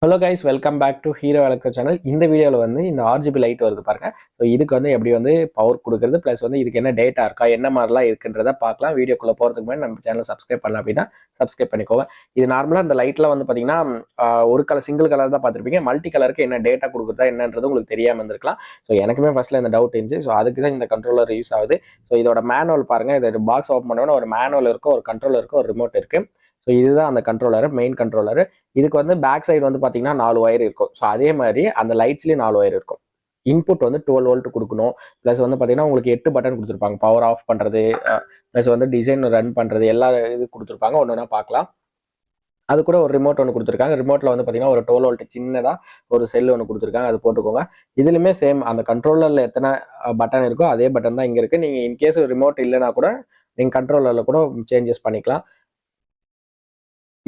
Hello guys, welcome back to Hero Electro channel. இந்த வீடியோல வந்து இந்த RGB லைட் வருது பாருங்க. ஸோ இதுக்கு வந்து எப்படி வந்து பவர் கொடுக்குறது ப்ளஸ் வந்து இதுக்கு என்ன டேட்டா இருக்கா என்ன மாதிரிலாம் இருக்குன்றத பார்க்கலாம். வீடியோக்குள்ள போகிறதுக்கு முன்னாடி நம்ம சேனல் சப்ஸ்கிரைப் பண்ணலாம் அப்படின்னா சப்ஸ்கிரைப் பண்ணிக்கோங்க. இது நார்மலாக இந்த லைட்லாம் வந்து பார்த்தீங்கன்னா ஒரு கலர் சிங்கிள் கலர் தான் பார்த்துருப்பீங்க. மல்டி கலருக்கு என்ன டேட்டா கொடுக்குறதா என்னன்றது உங்களுக்கு தெரியாமல் இருந்திருக்கலாம். ஸோ எனக்குமே ஃபர்ஸ்ட்ல இந்த டவுட் இருந்துச்சு. ஸோ அதுக்கு தான் இந்த கண்ட்ரோலர் யூஸ் ஆகுது. ஸோ இதோட மேனுவல் பாருங்க. இதோட பாக்ஸ் ஓப்பன் பண்ணோன்னா ஒரு மேனுவல் இருக்கும், ஒரு கண்ட்ரோலர் இருக்கும், ஒரு ரிமோட் இருக்கு. ஸோ இதுதான் அந்த கண்ட்ரோலர், மெயின் கண்ட்ரோலர். இதுக்கு வந்து பேக் சைடு வந்து பார்த்தீங்கன்னா 4 ஒயர் இருக்கும். ஸோ அதே மாதிரி அந்த லைட்ஸ்லேயும் 4 ஒயர் இருக்கும். இன்புட் வந்து 12 வோல்ட் கொடுக்கணும். ப்ளஸ் வந்து பார்த்தீங்கன்னா உங்களுக்கு 8 பட்டன் கொடுத்துருப்பாங்க. பவர் ஆஃப் பண்ணுறது, ப்ளஸ் வந்து டிசைன் ரன் பண்ணுறது, எல்லா இது கொடுத்துருப்பாங்க. ஒன்று ஒன்றா பார்க்கலாம். அது கூட ஒரு ரிமோட் ஒன்று கொடுத்துருக்காங்க. ரிமோட்டில் வந்து பார்த்தீங்கன்னா ஒரு 12 வோல்ட் சின்னதாக ஒரு செல் ஒன்று கொடுத்துருக்காங்க. அது போட்டுக்கோங்க. இதுலையுமே சேம் அந்த கண்ட்ரோலரில் எத்தனை பட்டன் இருக்கோ அதே பட்டன் தான் இங்கே இருக்குது. நீங்கள் இன்கேஸ் ரிமோட் இல்லைனா கூட நீங்கள் கண்ட்ரோலரில் கூட சேஞ்சஸ் பண்ணிக்கலாம்.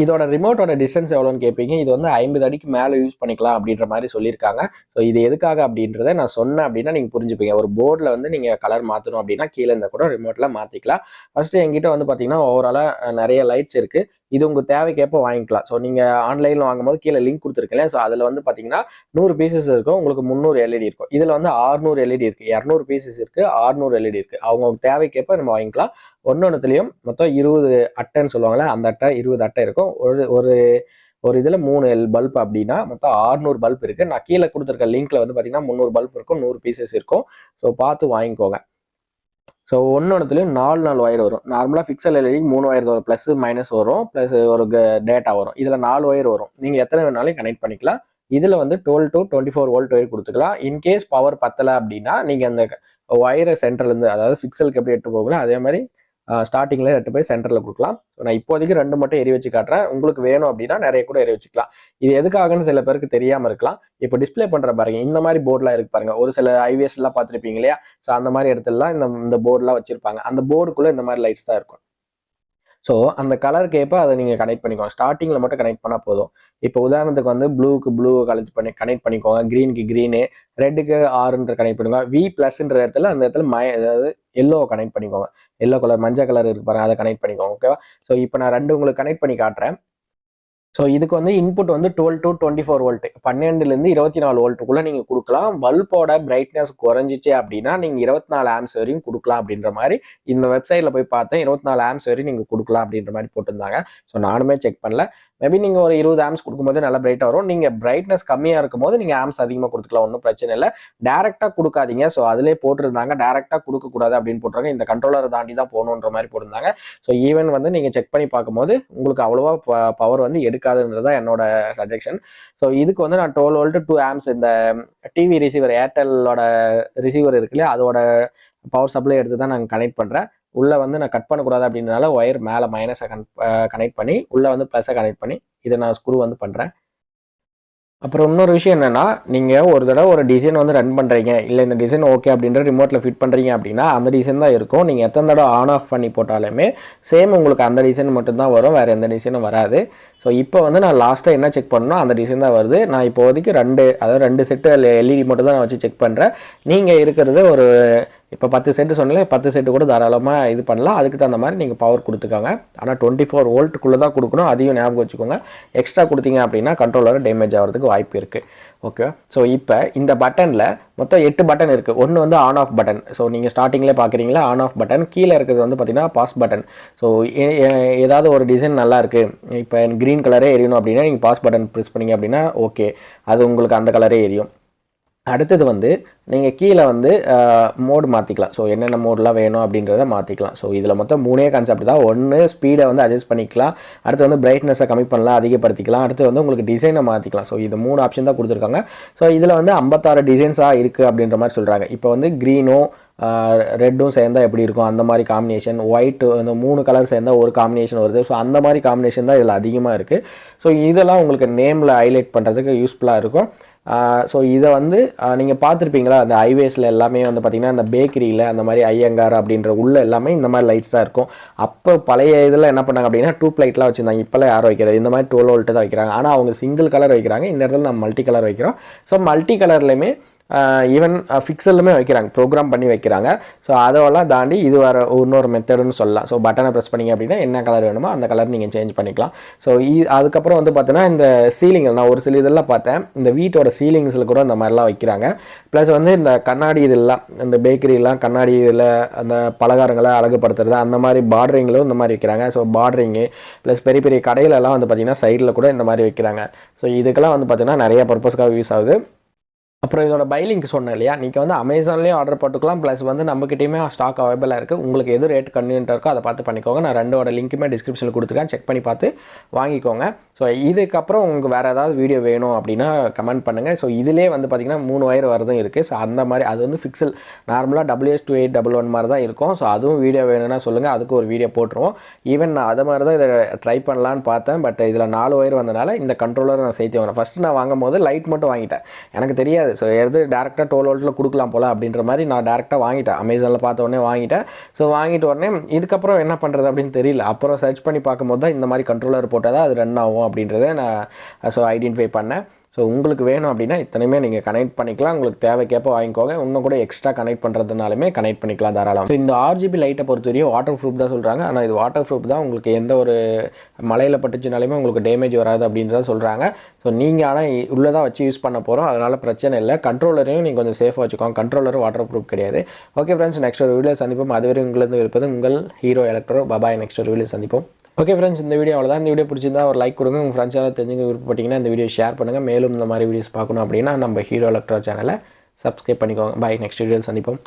இதோட ரிமோட்டோட டிஸ்டன்ஸ் எவ்வளோன்னு கேட்பீங்க. இது வந்து 50 அடிக்கு மேலே யூஸ் பண்ணிக்கலாம் அப்படின்ற மாதிரி சொல்லியிருக்காங்க. ஸோ இது எதுக்காக அப்படின்றத நான் சொன்னேன் அப்படின்னா நீங்கள் புரிஞ்சுப்பீங்க. ஒரு போர்டில் வந்து நீங்கள் கலர் மாற்றணும் அப்படின்னா கீழே இருந்தால் கூட ரிமோட்டில் மாற்றிக்கலாம். ஃபர்ஸ்ட் என்கிட்ட வந்து பார்த்தீங்கன்னா ஓவராலாக நிறைய லைட்ஸ் இருக்குது. இது உங்கள் தேவைக்கேற்ப வாங்கிக்கலாம். ஸோ நீங்கள் ஆன்லைனில் வாங்கும்போது கீழே லிங்க் கொடுத்துருக்கேன். ஸோ அதில் வந்து பார்த்தீங்கன்னா 100 பீசஸ் இருக்கும், உங்களுக்கு 300 எல்இடி இருக்கும். இதில் வந்து 600 எல்இடி இருக்குது, 200 பீசஸ் இருக்குது, 600 எல்இடி இருக்குது. அவங்க தேவைக்கேற்ப நம்ம வாங்கிக்கலாம். ஒன்னொன்னுத்துலேயும் மொத்தம் 20 அட்டைன்னு சொல்லுவாங்களே, அந்த அட்டை 20 அட்டை இருக்கும். ஒரு இதில் 3 பல்ப் அப்படின்னா மொத்தம் 600 பல்ப் இருக்குது. நான் கீழே கொடுத்துருக்க லிங்க்ல வந்து பார்த்தீங்கன்னா 300 பல்ப் இருக்கும், 100 பீசஸ் இருக்கும். ஸோ பார்த்து வாங்கிக்கோங்க. ஸோ ஒன்னொன்னுத்துலேயும் 4 ஒயர் வரும். நார்மலாக ஃபிக்சல் எல்இடி 3 ஒயர் வரும், ப்ளஸ் மைனஸ் வரும், ப்ளஸ் ஒரு டேட்டா வரும். இதில் 4 ஒயர் வரும். நீங்கள் எத்தனை வேணாலும் கனெக்ட் பண்ணிக்கலாம். இதில் வந்து 12 to 24 வோல்ட் ஒயர் கொடுத்துக்கலாம். இன்கேஸ் பவர் பத்தலை அப்படின்னா நீங்கள் அந்த ஒயரை சென்டர்லேருந்து, அதாவது ஃபிக்சலுக்கு எப்படி எடுத்து போகலாம் அதே மாதிரி ஸ்டார்டிங்கில் எடுத்து போய் சென்டரில் கொடுக்கலாம். ஸோ நான் இப்போதைக்கு 2 மட்டும் எரி வச்சு காட்டுறேன். உங்களுக்கு வேணும் அப்படின்னா நிறைய கூட எரி வச்சுக்கலாம். இது எதுக்காகன்னு சில பேருக்கு தெரியாமல் இருக்கலாம். இப்போ டிஸ்பிளே பண்ணுற பாருங்க, இந்த மாதிரி போர்டெலாம் இருக்கு பாருங்க. ஒரு சில ஐவிஎஸ்லாம் பார்த்துருப்பீங்க இல்லையா? ஸோ அந்த மாதிரி இடத்துலலாம் இந்த போர்டெலாம் வச்சிருப்பாங்க. அந்த போர்டுக்குள்ளே இந்த மாதிரி லைட்ஸ் தான் இருக்கும். ஸோ அந்த கலருக்கு ஏற்ப அதை நீங்கள் கனெக்ட் பண்ணிக்கோங்க. ஸ்டார்டிங்கில் மட்டும் கனெக்ட் பண்ணால் போதும். இப்போ உதாரணத்துக்கு வந்து ப்ளூக்கு ப்ளூ கனெக்ட் பண்ணிக்கோங்க, க்ரீனுக்கு க்ரீனு, ரெட்டுக்கு ஆறுன்ற கனெக்ட் பண்ணுங்க. வி ப்ளஸ்ன்ற இடத்துல அந்த இடத்துல அதாவது எல்லோவை கனெக்ட் பண்ணிக்கோங்க. எல்லோ கலர், மஞ்சள் கலர் இருக்கு பாருங்க, அதை கனெக்ட் பண்ணிக்கோங்க. ஓகேவா? ஸோ இப்போ நான் 2 உங்களுக்கு கனெக்ட் பண்ணி காட்டுறேன். ஸோ இதுக்கு வந்து இன்புட் வந்து 12 to 24 வோல்ட், 12லேருந்து 24 வோல்ட்டுக்குள்ளே நீங்கள் கொடுக்கலாம். பல்போட பிரைட்னஸ் குறைஞ்சிச்சு அப்படின்னா நீங்கள் 24 ஆம்ஸ் வரையும் கொடுக்கலாம் அப்படின்ற மாதிரி இந்த வெப்சைட்டில் போய் பார்த்தேன். 24 ஆம்ஸ் வரையும் நீங்கள் கொடுக்கலாம் அப்படின்ற மாதிரி போட்டிருந்தாங்க. ஸோ நானுமே செக் பண்ணல. மேபி நீங்கள் ஒரு 20 ஆம்ஸ் கொடுக்கும்போது நல்லா பிரைட்டாக வரும். நீங்கள் பிரைட்னஸ் கம்மியாக இருக்கும் போது நீங்கள் ஆம்ஸ் அதிகமாக கொடுத்துக்கலாம், ஒன்றும் பிரச்சனை இல்லை. டேரெக்டாக கொடுக்காதீங்க. ஸோ அதிலே போட்டிருந்தாங்க டேரெக்டாக கொடுக்கக்கூடாது அப்படின்னு போட்டுறாங்க. இந்த கண்ட்ரோலரை தாண்டி தான் போகணுன்ற மாதிரி போட்டிருந்தாங்க. ஸோ ஈவன் வந்து நீங்கள் செக் பண்ணி பார்க்கும்போது உங்களுக்கு அவ்வளோவா பவர் வந்து எடுக்காதுன்றது தான் என்னோட சஜெக்ஷன். ஸோ இதுக்கு வந்து நான் 12 வோல்ட் 2 ஆம்ஸ் இந்த டிவி ரிசீவர், ஏர்டெல்லோட ரிசீவர் இருக்கு இல்லையா, அதோட பவர் சப்ளை எடுத்து தான் நாங்கள் கனெக்ட் பண்ணுறேன். உள்ளே வந்து நான் கட் பண்ணக்கூடாது அப்படின்றனால ஒயர் மேலே மைனஸை கனெக்ட் பண்ணி உள்ளே வந்து ப்ளஸை கனெக்ட் பண்ணி இதை நான் ஸ்க்ரூ வந்து பண்ணுறேன். அப்புறம் இன்னொரு விஷயம் என்னென்னா, நீங்கள் ஒரு தடவை ஒரு டிசைன் வந்து ரன் பண்ணுறீங்க, இல்லை இந்த டிசைன் ஓகே அப்படின்ற ரிமோட்டில் ஃபிட் பண்ணுறீங்க அப்படின்னா அந்த டிசைன் தான் இருக்கும். நீங்கள் எத்தனை தடவை ஆன் ஆஃப் பண்ணி போட்டாலுமே சேம் உங்களுக்கு அந்த டிசைன் மட்டும்தான் வரும், வேறு எந்த டிசைனும் வராது. ஸோ இப்போ வந்து நான் லாஸ்ட்டாக என்ன செக் பண்ணணும், அந்த டிசைன் தான் வருது. நான் இப்போதைக்கு 2 செட்டு எல்இடி மட்டும் தான் நான் வச்சு செக் பண்ணுறேன். நீங்கள் இருக்கிறது ஒரு இப்போ 10 செட்டு சொன்னாலே 10 செட்டு கூட தாராளமாக இது பண்ணலாம். அதுக்கு தகுந்த மாதிரி நீங்கள் பவர் கொடுத்துக்கோங்க. ஆனால் 24 வோல்ட்டுக்குள்ளே தான் கொடுக்கணும், அதையும் ஞாபகம் வச்சுக்கோங்க. எக்ஸ்ட்ரா கொடுத்தீங்க அப்படின்னா கண்ட்ரோலர் டேமேஜ் ஆகிறதுக்கு வாய்ப்பு இருக்குது. ஓகே, ஸோ இப்போ இந்த பட்டனில் மொத்தம் 8 பட்டன் இருக்குது. ஒன்று வந்து ஆன் ஆஃப் பட்டன். ஸோ நீங்கள் ஸ்டார்டிங்கில் பார்க்குறீங்களா ஆன் ஆஃப் பட்டன். கீழே இருக்கிறது வந்து பார்த்தீங்கன்னா பாஸ் பட்டன். ஸோ ஏதாவது ஒரு டிசைன் நல்லா இருக்குது, இப்போ க்ரீன் கலரே எரியணும் அப்படின்னா நீங்கள் பாஸ் பட்டன் ப்ரெஸ் பண்ணிங்க அப்படின்னா ஓகே, அது உங்களுக்கு அந்த கலரே எரியும். அடுத்தது வந்து நீங்கள் கீழே வந்து மோடு மாற்றிக்கலாம். ஸோ என்னென்ன மோடெலாம் வேணும் அப்படின்றத மாற்றிக்கலாம். ஸோ இதில் மொத்தம் 3 கான்செப்ட் தான். ஒன்று ஸ்பீடை வந்து அட்ஜஸ்ட் பண்ணிக்கலாம், அடுத்து வந்து பிரைட்னஸை கம்மி பண்ணலாம், அதிகப்படுத்திக்கலாம், அடுத்து வந்து உங்களுக்கு டிசைனை மாற்றிக்கலாம். ஸோ இது 3 ஆப்ஷன் தான் கொடுத்துருக்காங்க. ஸோ இதில் வந்து 56 டிசைன்ஸாக இருக்குது அப்படின்ற மாதிரி சொல்கிறாங்க. இப்போ வந்து க்ரீனும் ரெட்டும் சேர்ந்தால் எப்படி இருக்கும் அந்த மாதிரி காம்பினேஷன், ஒயிட்டு, இந்த 3 கலர் சேர்ந்தால் ஒரு காம்பினேஷன் வருது. ஸோ அந்த மாதிரி காம்பினேஷன் தான் இதில் அதிகமாக இருக்குது. ஸோ இதெல்லாம் உங்களுக்கு நேமில் ஹைலைட் பண்ணுறதுக்கு யூஸ்ஃபுல்லாக இருக்கும். ஸோ இதை வந்து நீங்கள் பார்த்துருப்பீங்களா, அந்த ஹைவேஸில் எல்லாமே வந்து பார்த்திங்கன்னா அந்த பேக்கரியில் அந்த மாதிரி ஐயங்கார் அப்படின்ற உள்ள எல்லாமே இந்த மாதிரி லைட்ஸ் தான் இருக்கும். அப்போ பழைய இதில் என்ன பண்ணாங்க அப்படின்னா டியூப் லைட்லாம் வச்சுருந்தாங்க. இப்போலாம் யாரும் வைக்கிறது இந்த மாதிரி 12 வோல்ட்டு தான் வைக்கிறாங்க. ஆனால் அவங்க சிங்கிள் கலர் வைக்கிறாங்க. இந்த இடத்துல நம்ம மல்டி கலர் வைக்கிறோம். ஸோ மல்டி கலர்லையுமே ஈவன் ஃபிக்சலுமே வைக்கிறாங்க, ப்ரோக்ராம் பண்ணி வைக்கிறாங்க. ஸோ அதெல்லாம் தாண்டி இது வர இன்னொரு மெத்தடுன்னு சொல்லலாம். ஸோ பட்டனை ப்ரெஸ் பண்ணிங்க அப்படின்னா என்ன கலர் வேணுமோ அந்த கலர் நீங்கள் சேஞ்ச் பண்ணிக்கலாம். ஸோ அதுக்கப்புறம் வந்து பார்த்தீங்கன்னா இந்த சீலிங் நான் ஒரு சில இதெல்லாம் பார்த்தேன், இந்த வீட்டோட சீலிங்ஸில் கூட இந்த மாதிரிலாம் வைக்கிறாங்க. ப்ளஸ் வந்து இந்த கண்ணாடி இதெல்லாம் இந்த பேக்கரிலாம் கண்ணாடி இதில் அந்த பலகாரங்களை அழகுபடுத்துறது அந்த மாதிரி பார்டரிங்களும் இந்த மாதிரி வைக்கிறாங்க. ஸோ பார்டரிங்கு ப்ளஸ் பெரிய பெரிய கடையிலலாம் வந்து பார்த்திங்கன்னா சைடில் கூட இந்த மாதிரி வைக்கிறாங்க. ஸோ இதுக்கெல்லாம் வந்து பார்த்திங்கன்னா நிறைய பர்பஸ்க்காக யூஸ் ஆகுது. அப்புறம் இதோட பை லிங்க் சொன்னேன் இல்லையா, நீங்கள் வந்து அமேசான்லேயும் ஆர்டர் போட்டுக்கலாம். ப்ளஸ் வந்து நம்மக்கிட்டையுமே ஸ்டாக் அவைலபிளாக இருக்குது. உங்களுக்கு எது ரேட் கன்வீனியன்ட்டாக இருக்கோ அதை பார்த்து பண்ணிக்கோங்க. நான் ரெண்டோட லிங்க்குமே டிஸ்கிரிப்ஷனில் கொடுத்துருக்கேன், செக் பண்ணி பார்த்து வாங்கிக்கோங்க. ஸோ இதுக்கப்புறம் உங்களுக்கு வேறு ஏதாவது வீடியோ வேணும் அப்படின்னா கமெண்ட் பண்ணுங்கள். ஸோ இதிலே வந்து பார்த்திங்கன்னா 3 வயர் வரதும் இருக்குது. ஸோ அந்த மாதிரி அது வந்து ஃபிக்சல் நார்மலாக WS2811 மாதிரி தான் இருக்கும். ஸோ அதுவும் வீடியோ வேணும்னா சொல்லுங்கள், அதுக்கு ஒரு வீடியோ போட்டுருவோம். ஈவன் நான் அதை மாதிரி தான் இதை ட்ரை பண்ணலான்னு பார்த்தேன். பட் இதில் 4 வயர் வந்தனால இந்த கண்ட்ரோலர் நான் சேர்த்து வாங்கினேன். ஃபஸ்ட்டு நான் வாங்கும் போது லைட் மட்டும் வாங்கிட்டேன், எனக்கு தெரியாது. ஸோ எது டேரெக்டாக 12 வோல்ட்டில் கொடுக்கலாம் போல் அப்படின்ற மாதிரி நான் டேரெக்டாக வாங்கிட்டேன், அமேசானில் பார்த்த உடனே வாங்கிட்டேன். ஸோ வாங்கிட்டு உடனே இதுக்கப்புறம் என்ன பண்ணுறது அப்படின்னு தெரியல. அப்புறம் சர்ச் பண்ணி பார்க்கும்போது தான் இந்த மாதிரி கண்ட்ரோலர் போட்டால் தான் அது ரன் ஆகும் அப்படின்றத நான் ஐடென்டிஃபை பண்ணேன். ஸோ உங்களுக்கு வேணும் அப்படின்னா இத்தனையுமே நீங்கள் கனெக்ட் பண்ணிக்கலாம், உங்களுக்கு தேவைக்கேற்ப வாங்கிக்கோங்க. இன்னும் கூட எக்ஸ்ட்ரா கனெக்ட் பண்ணுறதுனாலுமே கனெக்ட் பண்ணிக்கலாம் தாராளம். ஸோ இந்த RGB லைட்டை பொறுத்தவரையும் வாட்டர் ப்ரூஃப் தான் சொல்கிறாங்க. ஆனால் இது வாட்டர் ப்ரூஃப் தான், உங்களுக்கு எந்த ஒரு மழையில் பட்டுச்சுனாலுமே உங்களுக்கு டேமேஜ் வராது அப்படின்றத சொல்கிறாங்க. ஸோ நீங்கள் ஆனால் உள்ளதாக வச்சு யூஸ் பண்ண போகிறோம், அதனால் பிரச்சனை இல்லை. கண்ட்ரோலரையும் நீங்கள் கொஞ்சம் சேஃபாக வச்சுக்கோங்க, கண்ட்ரோலரும் வாட்டர் ப்ரூஃப் கிடையாது. ஓகே ஃப்ரெண்ட்ஸ், நெக்ஸ்ட் ஒரு வீடியோ சந்திப்போம். அதுவரை உங்களுக்கு இருப்பது உங்கள் ஹீரோ எலக்ட்ரோ. பாய், நெக்ஸ்ட் ஒரு வீடியோ சந்திப்போம். ஓகே ஃப்ரெண்ட்ஸ், இந்த வீடியோ அவ்வளோதான். இந்த வீடியோ பிடிச்சிருந்தா ஒரு லைக் கொடுங்க, உங்கள் ஃப்ரெண்ட்ஸ் யாராவது தெரிஞ்சுக்க விருப்பப்பட்டீங்கன்னா இந்த வீடியோ ஷேர் பண்ணுங்கள். மேலும் இந்த மாதிரி வீடியோஸ் பார்க்கணும் அப்படின்னா நம்ம ஹீரோ எலக்ட்ரோ சேனலை சப்ஸ்கிரைப் பண்ணிக்கோங்க. பாய், நெக்ஸ்ட் வீடியோ சந்திப்போம்.